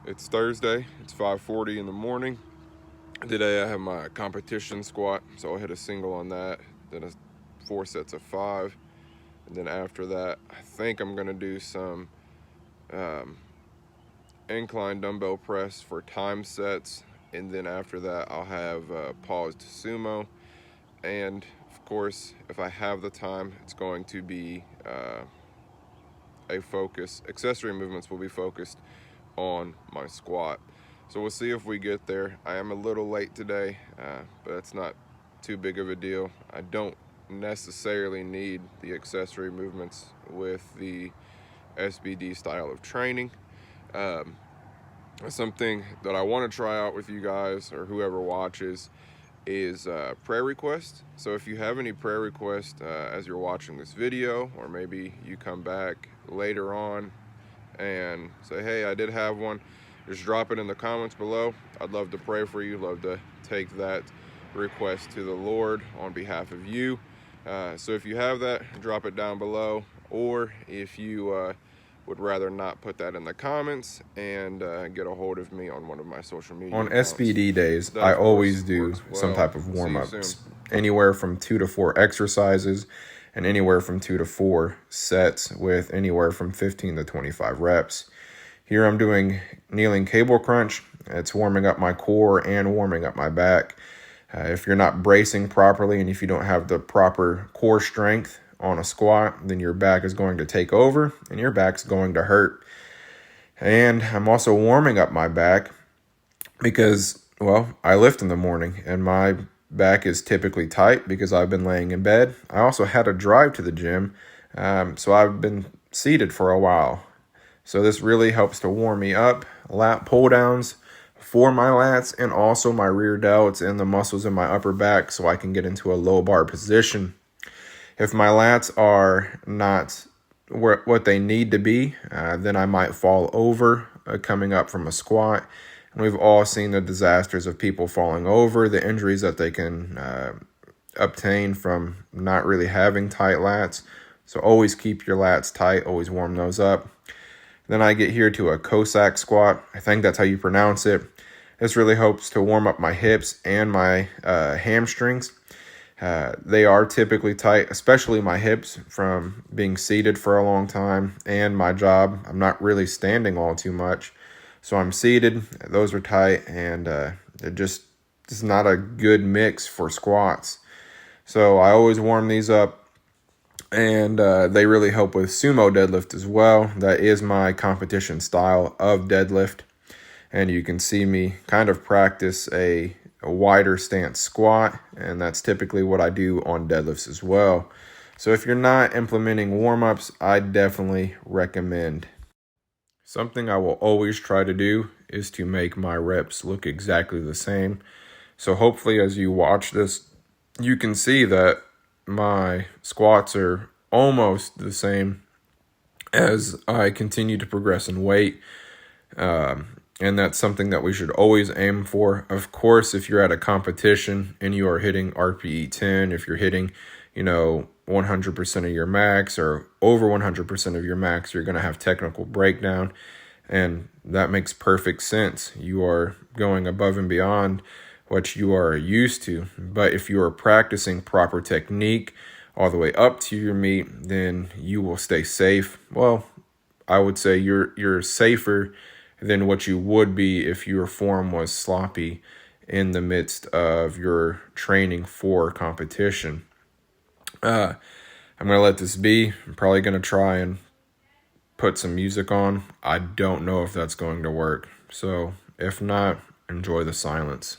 It's Thursday, it's 5:40 in the morning. Today I have my competition squat, so I'll hit a single on that, then 4 sets of 5, and then after that I think I'm gonna do some incline dumbbell press for time sets, and then after that I'll have paused sumo, and of course if I have the time it's going to be accessory movements will be focused on my squat. So we'll see if we get there. I am a little late today, but that's not too big of a deal. I don't necessarily need the accessory movements with the SBD style of training. Something that I want to try out with you guys or whoever watches is prayer requests. So if you have any prayer requests as you're watching this video, or maybe you come back later on and say, hey, I did have one, just drop it in the comments below. I'd love to pray for you, love to take that request to the Lord on behalf of you. So if you have that, drop it down below, or if you would rather not put that in the comments and get a hold of me on one of my social media On accounts. SBD days, That, I of course, always do works well. some type of See you warm-ups, soon. anywhere from 2 to 4 exercises and anywhere from 2 to 4 sets with anywhere from 15 to 25 reps. Here I'm doing kneeling cable crunch. It's warming up my core and warming up my back. If you're not bracing properly and if you don't have the proper core strength on a squat, then your back is going to take over and your back's going to hurt. And I'm also warming up my back because, well, I lift in the morning and my back is typically tight because I've been laying in bed. I also had to drive to the gym, so I've been seated for a while. So this really helps to warm me up. Lat pull downs for my lats and also my rear delts and the muscles in my upper back so I can get into a low bar position. If my lats are not what they need to be, then I might fall over coming up from a squat. And we've all seen the disasters of people falling over, the injuries that they can obtain from not really having tight lats. So always keep your lats tight, always warm those up. Then I get here to a Cossack squat. I think that's how you pronounce it. This really helps to warm up my hips and my hamstrings. They are typically tight, especially my hips from being seated for a long time and my job. I'm not really standing all too much. So I'm seated, those are tight, and it just is not a good mix for squats. So I always warm these up, and they really help with sumo deadlift as well. That is my competition style of deadlift. And you can see me kind of practice a wider stance squat, and that's typically what I do on deadlifts as well. So if you're not implementing warm-ups, I definitely recommend. Something I will always try to do is to make my reps look exactly the same. So hopefully as you watch this, you can see that my squats are almost the same as I continue to progress in weight. And that's something that we should always aim for. Of course, if you're at a competition and you are hitting RPE 10, if you're hitting, 100% of your max or over 100% of your max, you're going to have technical breakdown. And that makes perfect sense. You are going above and beyond what you are used to. But if you are practicing proper technique all the way up to your meet, then you will stay safe. Well, I would say you're safer than what you would be if your form was sloppy in the midst of your training for competition. I'm going to let this be. I'm probably going to try and put some music on. I don't know if that's going to work. So if not, enjoy the silence.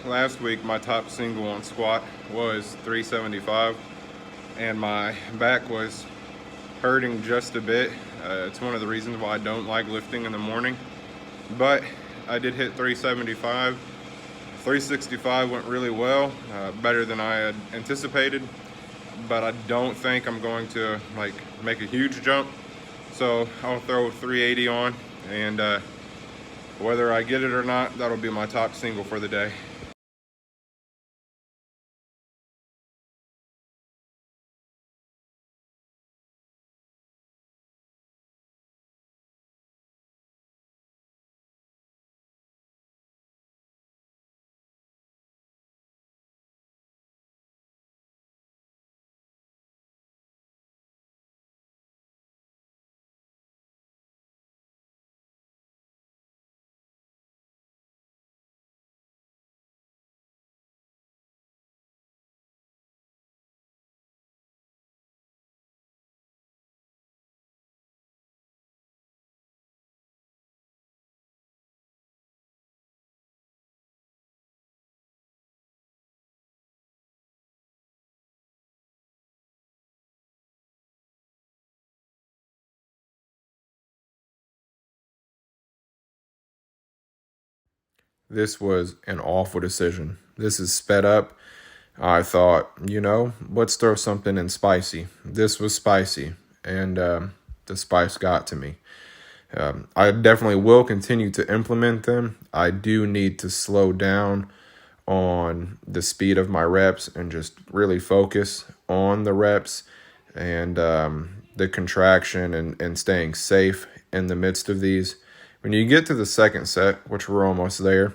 Last week my top single on squat was 375 and my back was hurting just a bit. It's one of the reasons why I don't like lifting in the morning, but I did hit 375. 365 went really well, better than I had anticipated, but I don't think I'm going to like make a huge jump. So I'll throw 380 on, and whether I get it or not, that'll be my top single for the day. This was an awful decision. This is sped up. I thought, let's throw something in spicy. This was spicy, and the spice got to me. I definitely will continue to implement them. I do need to slow down on the speed of my reps and just really focus on the reps and the contraction and staying safe in the midst of these. When you get to the second set, which we're almost there,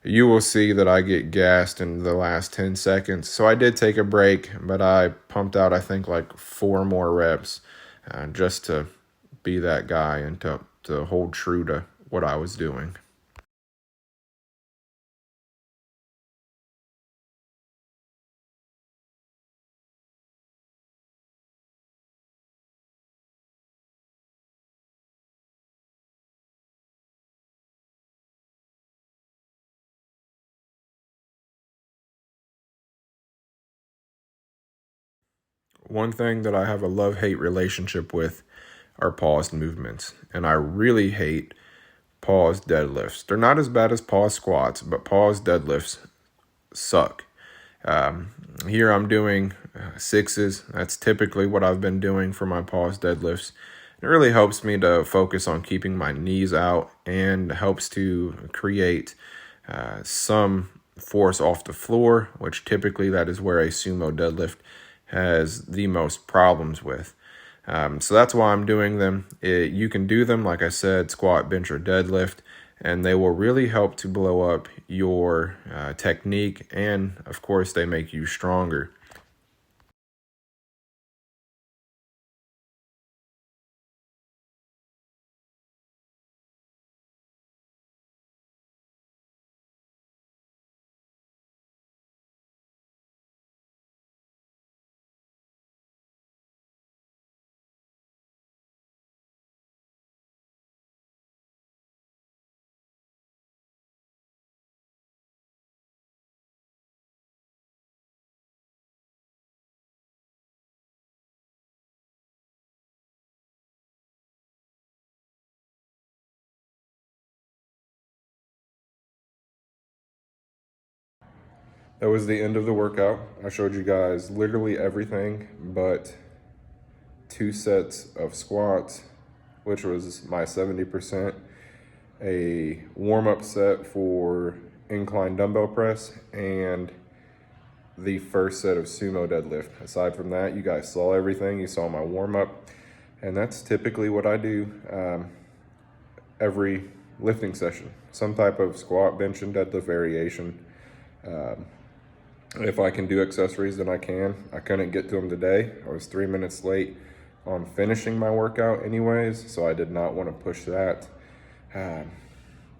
you will see that I get gassed in the last 10 seconds. So I did take a break, but I pumped out, I think, like 4 more reps just to be that guy and to hold true to what I was doing. One thing that I have a love-hate relationship with are paused movements, and I really hate paused deadlifts. They're not as bad as paused squats, but paused deadlifts suck. Here I'm doing sixes. That's typically what I've been doing for my paused deadlifts. It really helps me to focus on keeping my knees out and helps to create some force off the floor, which typically that is where a sumo deadlift has the most problems with. So that's why I'm doing them. You can do them, like I said, squat, bench, or deadlift, and they will really help to blow up your technique, and of course they make you stronger. That was the end of the workout. I showed you guys literally everything but 2 sets of squats, which was my 70%, a warm-up set for incline dumbbell press, and the first set of sumo deadlift. Aside from that, you guys saw everything. You saw my warm-up, and that's typically what I do every lifting session. Some type of squat, bench, and deadlift variation. If I can do accessories, then I can. I couldn't get to them today. I was 3 minutes late on finishing my workout anyways, so I did not want to push that.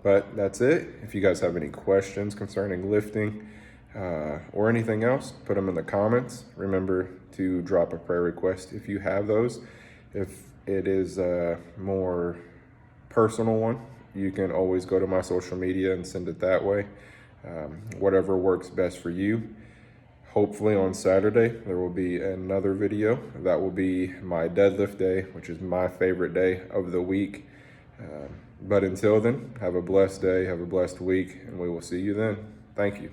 But that's it. If you guys have any questions concerning lifting or anything else, put them in the comments. Remember to drop a prayer request if you have those. If it is a more personal one, you can always go to my social media and send it that way. Whatever works best for you. Hopefully on Saturday, there will be another video. That will be my deadlift day, which is my favorite day of the week. But until then, have a blessed day, have a blessed week, and we will see you then. Thank you.